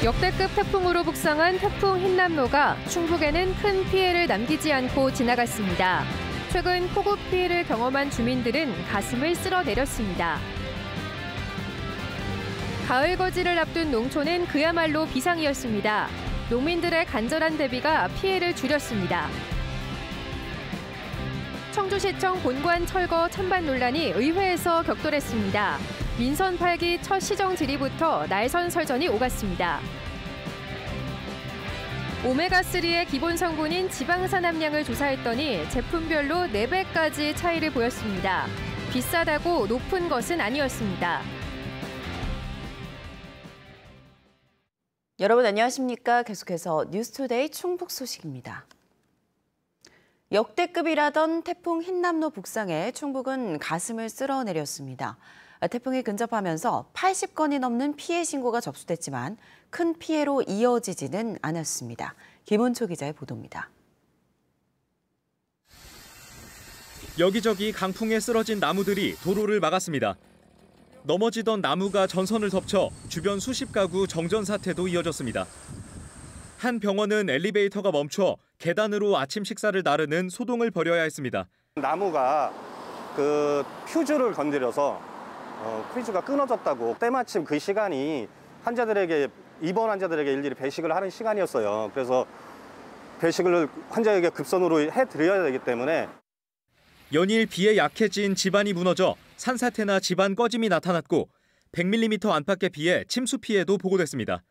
역대급 태풍으로 북상한 태풍 흰남노가 충북에는 큰 피해를 남기지 않고 지나갔습니다. 최근 폭우 피해를 경험한 주민들은 가슴을 쓸어내렸습니다. 가을 거지를 앞둔 농촌은 그야말로 비상이었습니다. 농민들의 간절한 대비가 피해를 줄였습니다. 청주시청 본관 철거 찬반 논란이 의회에서 격돌했습니다. 민선 8기 첫 시정 질의부터 날선 설전이 오갔습니다. 오메가3의 기본 성분인 지방산 함량을 조사했더니 제품별로 4배까지 차이를 보였습니다. 비싸다고 높은 것은 아니었습니다. 여러분 안녕하십니까? 계속해서 뉴스투데이 충북 소식입니다. 역대급이라던 태풍 흰남노 북상에 충북은 가슴을 쓸어내렸습니다. 태풍이 근접하면서 80건이 넘는 피해 신고가 접수됐지만 큰 피해로 이어지지는 않았습니다. 김은초 기자의 보도입니다. 여기저기 강풍에 쓰러진 나무들이 도로를 막았습니다. 넘어지던 나무가 전선을 덮쳐 주변 수십 가구 정전 사태도 이어졌습니다. 한 병원은 엘리베이터가 멈춰 계단으로 아침 식사를 나르는 소동을 벌여야 했습니다. 나무가 퓨즈를 건드려서 퓨즈가 끊어졌다고 때마침 그 시간이 입원 환자들에게 일일이 배식을 하는 시간이었어요. 그래서 배식을 환자에게 급선으로 해드려야 되기 때문에 연일 비에 약해진 집안이 무너져 산사태나 집안 꺼짐이 나타났고 100mm 안팎의 비에 침수 피해도 보고됐습니다.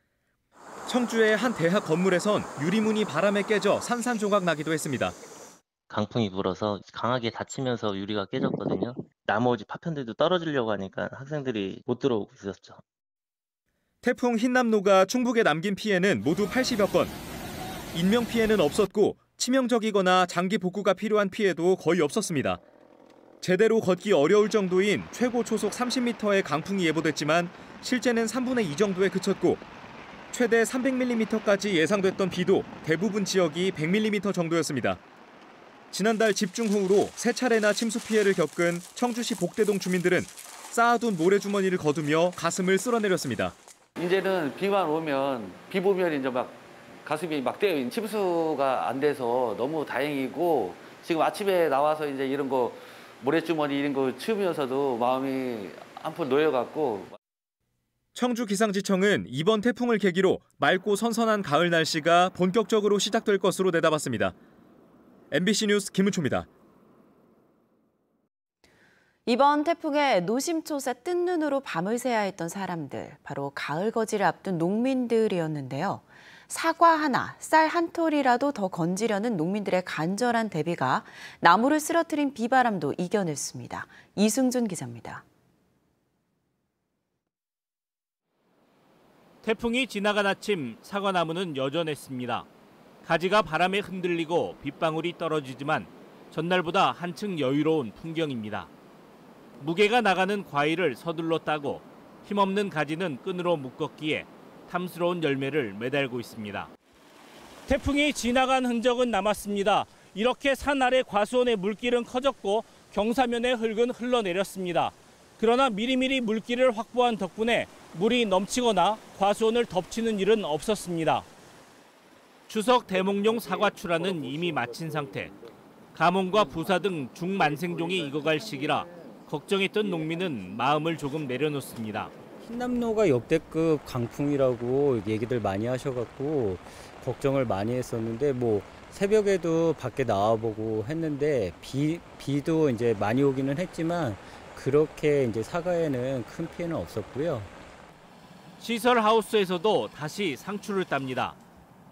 청주의 한 대학 건물에선 유리문이 바람에 깨져 산산조각 나기도 했습니다. 강풍이 불어서 강하게 다치면서 유리가 깨졌거든요. 나머지 파편들도 떨어지려고 하니까 학생들이 못 들어오고 있었죠. 태풍 흰남노가 충북에 남긴 피해는 모두 80여 건. 인명 피해는 없었고 치명적이거나 장기 복구가 필요한 피해도 거의 없었습니다. 제대로 걷기 어려울 정도인 최고 초속 30m의 강풍이 예보됐지만 실제는 3분의 2 정도에 그쳤고 최대 300mm까지 예상됐던 비도 대부분 지역이 100mm 정도였습니다. 지난달 집중호우로 3차례나 침수 피해를 겪은 청주시 복대동 주민들은 쌓아둔 모래주머니를 거두며 가슴을 쓸어내렸습니다. 이제는 비만 오면 비 보면 이제 막 가슴이 막 뛰어요. 침수가 안 돼서 너무 다행이고 지금 아침에 나와서 이제 이런 거 모래주머니 이런 거 치우면서도 마음이 한풀 놓여갖고. 청주기상지청은 이번 태풍을 계기로 맑고 선선한 가을 날씨가 본격적으로 시작될 것으로 내다봤습니다. MBC 뉴스 김은초입니다. 이번 태풍에 노심초사 뜬 눈으로 밤을 새야 했던 사람들, 바로 가을 거지를 앞둔 농민들이었는데요. 사과 하나, 쌀 한 톨이라도 더 건지려는 농민들의 간절한 대비가 나무를 쓰러뜨린 비바람도 이겨냈습니다. 이승준 기자입니다. 태풍이 지나간 아침 사과나무는 여전했습니다. 가지가 바람에 흔들리고 빗방울이 떨어지지만 전날보다 한층 여유로운 풍경입니다. 무게가 나가는 과일을 서둘러 따고 힘없는 가지는 끈으로 묶었기에 탐스러운 열매를 매달고 있습니다. 태풍이 지나간 흔적은 남았습니다. 이렇게 산 아래 과수원의 물길은 커졌고 경사면의 흙은 흘러내렸습니다. 그러나 미리미리 물길을 확보한 덕분에 물이 넘치거나 과수원을 덮치는 일은 없었습니다. 추석 대목용 사과 출하는 이미 마친 상태. 가뭄과 부사 등 중만생종이 익어갈 시기라 걱정했던 농민은 마음을 조금 내려놓습니다. 흰남노가 역대급 강풍이라고 얘기들 많이 하셔갖고 걱정을 많이 했었는데 새벽에도 밖에 나와보고 했는데 비도 이제 많이 오기는 했지만 그렇게 이제 사과에는 큰 피해는 없었고요. 시설 하우스에서도 다시 상추를 땁니다.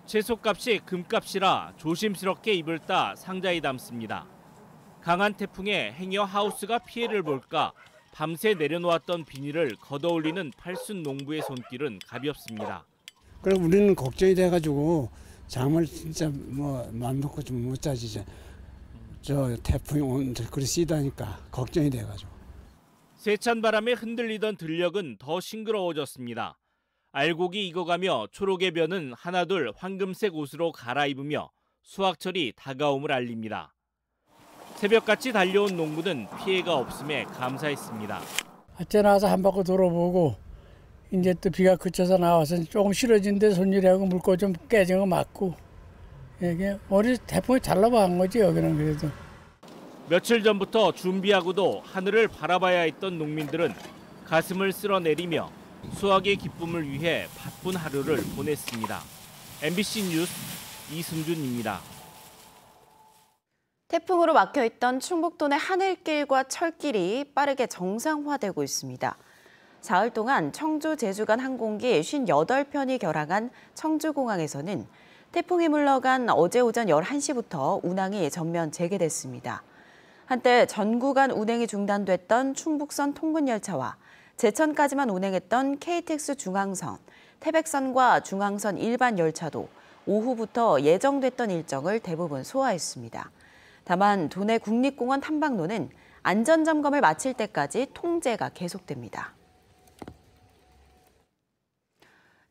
채소값이 금값이라 조심스럽게 입을 따 상자에 담습니다. 강한 태풍에 행여 하우스가 피해를 볼까 밤새 내려놓았던 비닐을 걷어올리는 팔순 농부의 손길은 가볍습니다. 그래서 우리는 걱정이 돼가지고 잠을 진짜 맘 놓고 좀 못 자지. 저 태풍이 오늘 그리 쓰다니까 걱정이 돼가지고. 세찬 바람에 흔들리던 들녘은 더 싱그러워졌습니다. 알곡이 익어가며 초록의 벼는 하나둘 황금색 옷으로 갈아입으며 수확철이 다가옴을 알립니다. 새벽같이 달려온 농부는 피해가 없음에 감사했습니다. 하체 나와서 한 바퀴 돌아보고 이제 또 비가 그쳐서 나와서 조금 싫어진데 손질하고 물고 좀 깨진 거 맞고 이게 머리 태풍이 잘 넘어간 거지 여기는 그래도. 며칠 전부터 준비하고도 하늘을 바라봐야 했던 농민들은 가슴을 쓸어내리며 수확의 기쁨을 위해 바쁜 하루를 보냈습니다. MBC 뉴스 이승준입니다. 태풍으로 막혀있던 충북도 내 하늘길과 철길이 빠르게 정상화되고 있습니다. 사흘 동안 청주 제주 간 항공기 58편이 결항한 청주공항에서는 태풍이 물러간 어제 오전 11시부터 운항이 전면 재개됐습니다. 한때 전 구간 운행이 중단됐던 충북선 통근열차와 제천까지만 운행했던 KTX 중앙선, 태백선과 중앙선 일반 열차도 오후부터 예정됐던 일정을 대부분 소화했습니다. 다만 도내 국립공원 탐방로는 안전점검을 마칠 때까지 통제가 계속됩니다.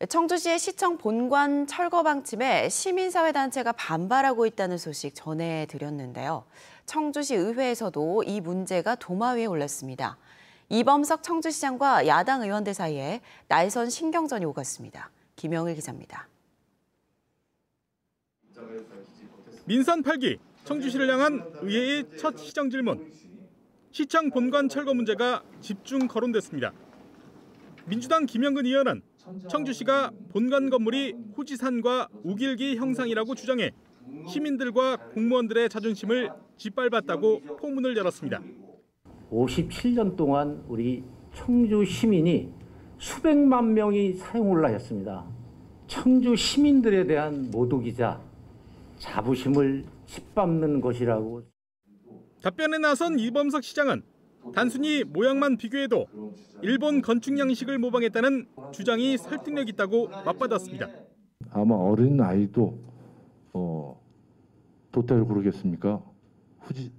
청주시의 시청 본관 철거 방침에 시민사회단체가 반발하고 있다는 소식 전해드렸는데요. 청주시 의회에서도 이 문제가 도마 위에 올랐습니다. 이범석 청주시장과 야당 의원들 사이에 날선 신경전이 오갔습니다. 김영일 기자입니다. 민선 8기 청주시를 향한 의회의 첫 시정 질문. 시청 본관 철거 문제가 집중 거론됐습니다. 민주당 김영근 의원은 청주시가 본관 건물이 후지산과 우길기 형상이라고 주장해 시민들과 공무원들의 자존심을 짓밟았다고 포문을 열었습니다. 57년 동안 우리 청주 시민이 수백만 명이 사용을 하였습니다. 청주 시민들에 대한 모독이자 자부심을 짓밟는 것이라고. 답변에 나선 이범석 시장은 단순히 모양만 비교해도 일본 건축 양식을 모방했다는 주장이 설득력 있다고 맞받았습니다. 아마 어린 아이도 도태를 부르겠습니까?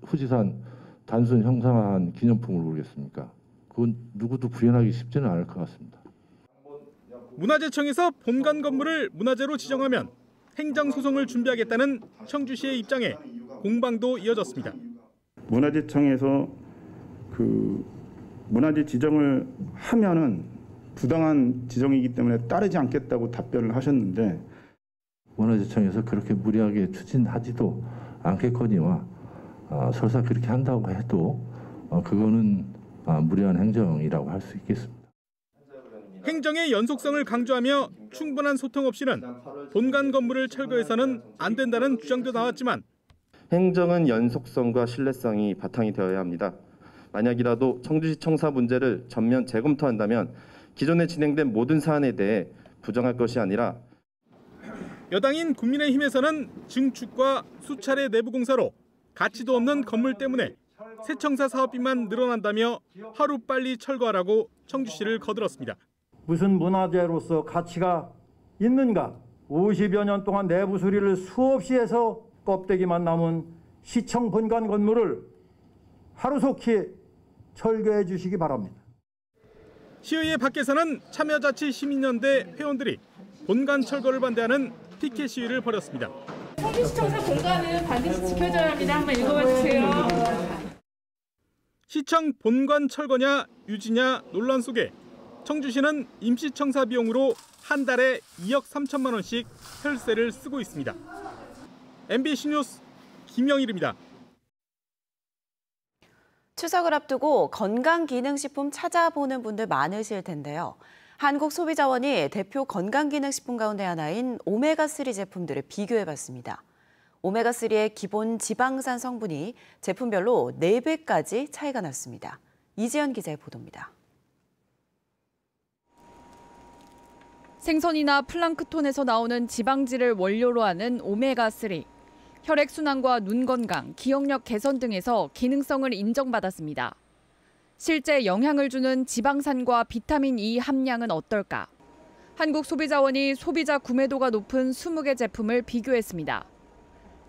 후지산 단순 형상한 기념품을 부르겠습니까? 그건 누구도 구현하기 쉽지는 않을 것 같습니다. 문화재청에서 본관 건물을 문화재로 지정하면 행정소송을 준비하겠다는 청주시의 입장에 공방도 이어졌습니다. 문화재청에서 그 문화재 지정을 하면은 부당한 지정이기 때문에 따르지 않겠다고 답변을 하셨는데 문화재청에서 그렇게 무리하게 추진하지도 않겠거니와 설사 그렇게 한다고 해도 그거는 무리한 행정이라고 할 수 있겠습니다. 행정의 연속성을 강조하며 충분한 소통 없이는 본관 건물을 철거해서는 안 된다는 주장도 나왔지만 행정은 연속성과 신뢰성이 바탕이 되어야 합니다. 만약이라도 청주시 청사 문제를 전면 재검토한다면 기존에 진행된 모든 사안에 대해 부정할 것이 아니라 여당인 국민의힘에서는 증축과 수차례 내부 공사로 가치도 없는 건물 때문에 새 청사 사업비만 늘어난다며 하루빨리 철거하라고 청주시를 거들었습니다. 무슨 문화재로서 가치가 있는가? 50여 년 동안 내부 수리를 수없이 해서 껍데기만 남은 시청 본관 건물을 하루속히 철거해 주시기 바랍니다. 시의회 밖에서는 참여자치 시민연대 회원들이 본관 철거를 반대하는 피켓 시위를 벌였습니다. 청주시청사 본관은 반드시 지켜줘야 합니다. 한번 읽어봐 주세요. 시청 본관 철거냐 유지냐 논란 속에 청주시는 임시청사 비용으로 한 달에 2억 3천만 원씩 혈세를 쓰고 있습니다. MBC 뉴스 김영일입니다. 추석을 앞두고 건강기능식품 찾아보는 분들 많으실 텐데요. 한국소비자원이 대표 건강기능식품 가운데 하나인 오메가3 제품들을 비교해봤습니다. 오메가3의 기본 지방산 성분이 제품별로 4배까지 차이가 났습니다. 이지연 기자의 보도입니다. 생선이나 플랑크톤에서 나오는 지방질을 원료로 하는 오메가3. 혈액순환과 눈 건강, 기억력 개선 등에서 기능성을 인정받았습니다. 실제 영향을 주는 지방산과 비타민 E 함량은 어떨까? 한국소비자원이 소비자 구매도가 높은 20개 제품을 비교했습니다.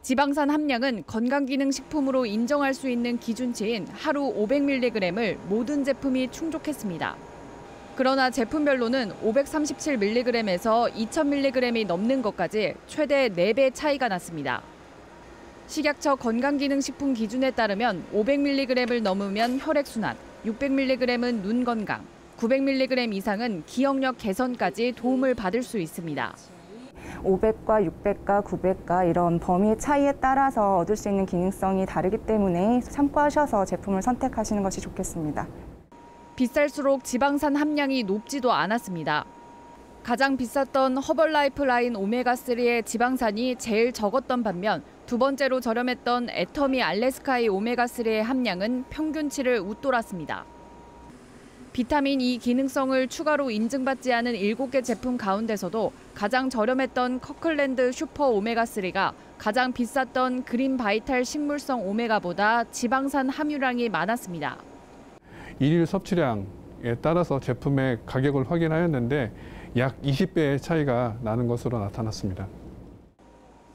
지방산 함량은 건강기능식품으로 인정할 수 있는 기준치인 하루 500mg을 모든 제품이 충족했습니다. 그러나 제품별로는 537mg에서 2000mg이 넘는 것까지 최대 4배 차이가 났습니다. 식약처 건강기능식품 기준에 따르면 500mg을 넘으면 혈액순환, 600mg은 눈 건강, 900mg 이상은 기억력 개선까지 도움을 받을 수 있습니다. 500과 600과 900과 이런 범위 차이에 따라서 얻을 수 있는 기능성이 다르기 때문에 참고하셔서 제품을 선택하시는 것이 좋겠습니다. 비쌀수록 지방산 함량이 높지도 않았습니다. 가장 비쌌던 허벌라이프 라인 오메가3의 지방산이 제일 적었던 반면 두 번째로 저렴했던 애터미 알래스카이 오메가3의 함량은 평균치를 웃돌았습니다. 비타민 E 기능성을 추가로 인증받지 않은 7개 제품 가운데서도 가장 저렴했던 커클랜드 슈퍼 오메가3가 가장 비쌌던 그린 바이탈 식물성 오메가보다 지방산 함유량이 많았습니다. 일일 섭취량에 따라서 제품의 가격을 확인하였는데 약 20배의 차이가 나는 것으로 나타났습니다.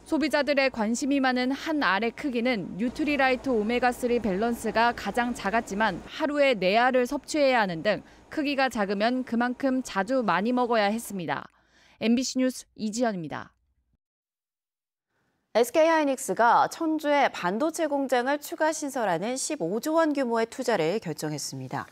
소비자들의 관심이 많은 한 알의 크기는 뉴트리라이트 오메가3 밸런스가 가장 작았지만 하루에 4알을 섭취해야 하는 등 크기가 작으면 그만큼 자주 많이 먹어야 했습니다. MBC 뉴스 이지연입니다. SK하이닉스가 청주에 반도체 공장을 추가 신설하는 15조 원 규모의 투자를 결정했습니다.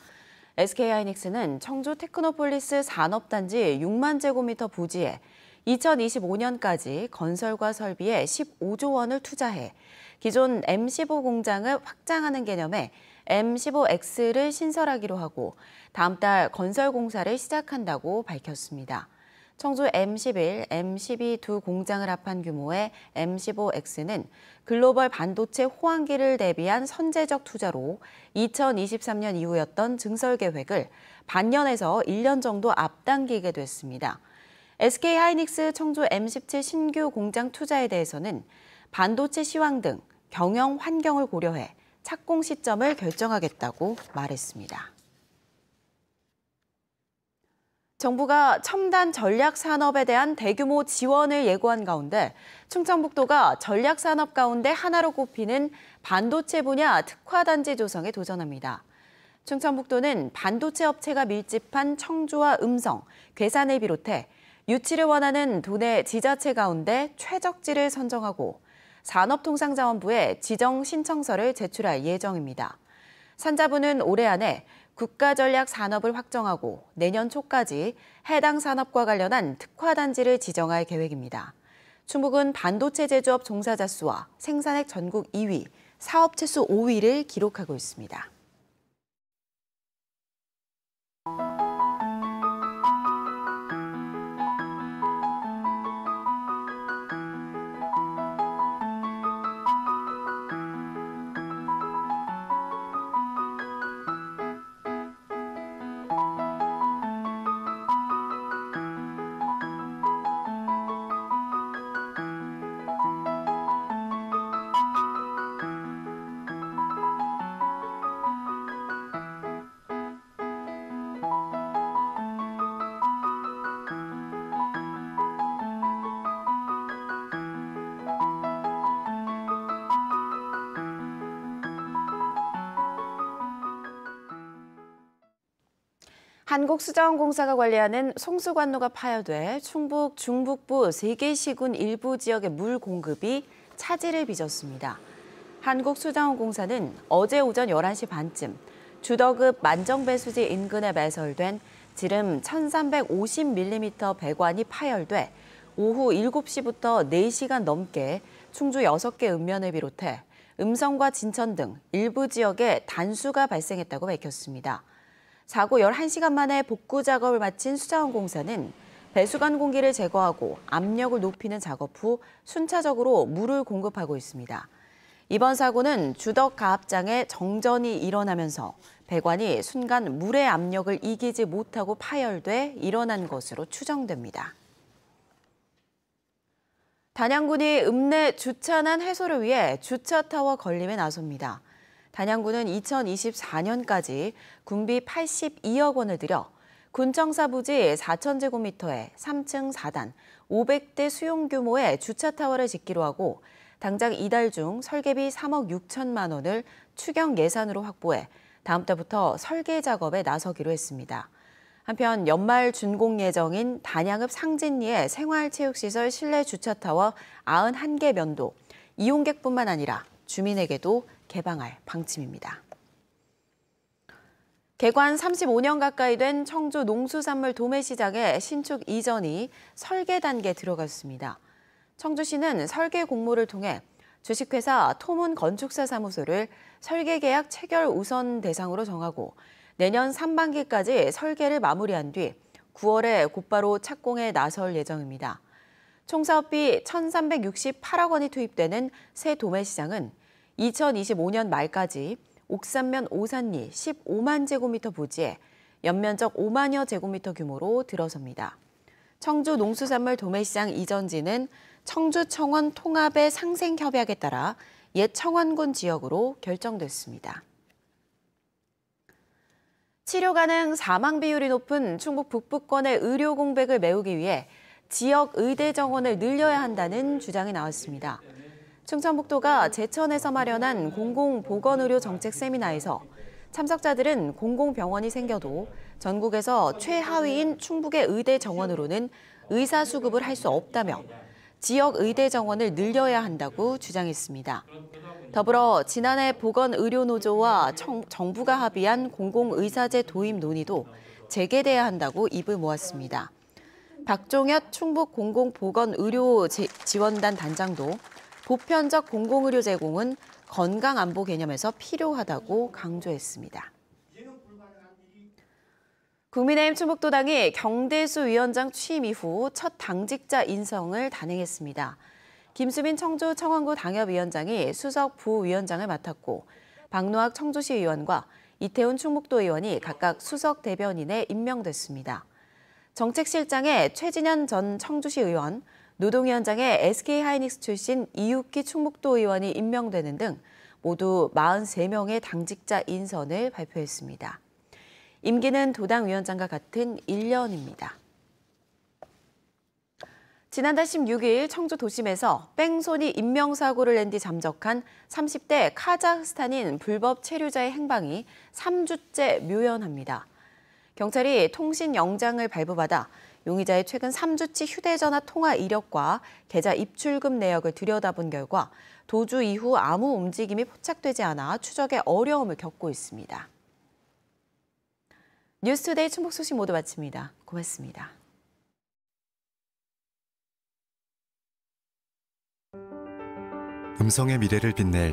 SK하이닉스는 청주 테크노폴리스 산업단지 6만 제곱미터 부지에 2025년까지 건설과 설비에 15조 원을 투자해 기존 M15 공장을 확장하는 개념의 M15X를 신설하기로 하고 다음 달 건설 공사를 시작한다고 밝혔습니다. 청주 M11, M12 두 공장을 합한 규모의 M15X는 글로벌 반도체 호황기를 대비한 선제적 투자로 2023년 이후였던 증설 계획을 반년에서 1년 정도 앞당기게 됐습니다. SK하이닉스 청주 M17 신규 공장 투자에 대해서는 반도체 시황 등 경영 환경을 고려해 착공 시점을 결정하겠다고 말했습니다. 정부가 첨단 전략 산업에 대한 대규모 지원을 예고한 가운데 충청북도가 전략 산업 가운데 하나로 꼽히는 반도체 분야 특화단지 조성에 도전합니다. 충청북도는 반도체 업체가 밀집한 청주와 음성, 괴산을 비롯해 유치를 원하는 도내 지자체 가운데 최적지를 선정하고 산업통상자원부에 지정 신청서를 제출할 예정입니다. 산자부는 올해 안에 국가전략 산업을 확정하고 내년 초까지 해당 산업과 관련한 특화단지를 지정할 계획입니다. 충북은 반도체 제조업 종사자 수와 생산액 전국 2위, 사업체 수 5위를 기록하고 있습니다. 한국수자원공사가 관리하는 송수관로가 파열돼 충북 중북부 3개 시군 일부 지역의 물 공급이 차질을 빚었습니다. 한국수자원공사는 어제 오전 11시 반쯤 주덕읍 만정배수지 인근에 매설된 지름 1350mm 배관이 파열돼 오후 7시부터 4시간 넘게 충주 6개 읍면을 비롯해 음성과 진천 등 일부 지역에 단수가 발생했다고 밝혔습니다. 사고 11시간 만에 복구 작업을 마친 수자원공사는 배수관 공기를 제거하고 압력을 높이는 작업 후 순차적으로 물을 공급하고 있습니다. 이번 사고는 주덕 가압장에 정전이 일어나면서 배관이 순간 물의 압력을 이기지 못하고 파열돼 일어난 것으로 추정됩니다. 단양군이 읍내 주차난 해소를 위해 주차타워 건립에 나섭니다. 단양군은 2024년까지 군비 82억 원을 들여 군청사 부지 4,000제곱미터에 3층 4단 500대 수용 규모의 주차타워를 짓기로 하고 당장 이달 중 설계비 3억 6천만 원을 추경 예산으로 확보해 다음 달부터 설계 작업에 나서기로 했습니다. 한편 연말 준공 예정인 단양읍 상진리의 생활체육시설 실내 주차타워 91개 면도 이용객뿐만 아니라 주민에게도 개방할 방침입니다. 개관 35년 가까이 된 청주 농수산물 도매시장의 신축 이전이 설계 단계에 들어갔습니다. 청주시는 설계 공모를 통해 주식회사 토문 건축사 사무소를 설계 계약 체결 우선 대상으로 정하고 내년 상반기까지 설계를 마무리한 뒤 9월에 곧바로 착공에 나설 예정입니다. 총 사업비 1,368억 원이 투입되는 새 도매시장은 2025년 말까지 옥산면 오산리 15만 제곱미터 부지에 연면적 5만여 제곱미터 규모로 들어섭니다. 청주 농수산물 도매시장 이전지는 청주 청원 통합의 상생 협약에 따라 옛 청원군 지역으로 결정됐습니다. 치료 가능 사망 비율이 높은 충북 북부권의 의료 공백을 메우기 위해 지역 의대 정원을 늘려야 한다는 주장이 나왔습니다. 충청북도가 제천에서 마련한 공공보건의료 정책 세미나에서 참석자들은 공공병원이 생겨도 전국에서 최하위인 충북의 의대 정원으로는 의사 수급을 할 수 없다며 지역 의대 정원을 늘려야 한다고 주장했습니다. 더불어 지난해 보건의료노조와 정부가 합의한 공공의사제 도입 논의도 재개돼야 한다고 입을 모았습니다. 박종엽 충북 공공보건의료지원단 단장도 보편적 공공의료 제공은 건강안보 개념에서 필요하다고 강조했습니다. 국민의힘 충북도당이 경대수 위원장 취임 이후 첫 당직자 인성을 단행했습니다. 김수민 청주 청원구 당협위원장이 수석 부위원장을 맡았고 박노학 청주시 의원과 이태훈 충북도 의원이 각각 수석 대변인에 임명됐습니다. 정책실장에 최진현 전 청주시 의원, 노동위원장에 SK하이닉스 출신 이육기 충북도 의원이 임명되는 등 모두 43명의 당직자 인선을 발표했습니다. 임기는 도당 위원장과 같은 1년입니다. 지난달 16일 청주 도심에서 뺑소니 인명사고를 낸 뒤 잠적한 30대 카자흐스탄인 불법 체류자의 행방이 3주째 묘연합니다. 경찰이 통신 영장을 발부받아 용의자의 최근 3주치 휴대전화 통화 이력과 계좌 입출금 내역을 들여다본 결과 도주 이후 아무 움직임이 포착되지 않아 추적에 어려움을 겪고 있습니다. 뉴스투데이 충북 소식 모두 마칩니다. 고맙습니다. 음성의 미래를 빛낼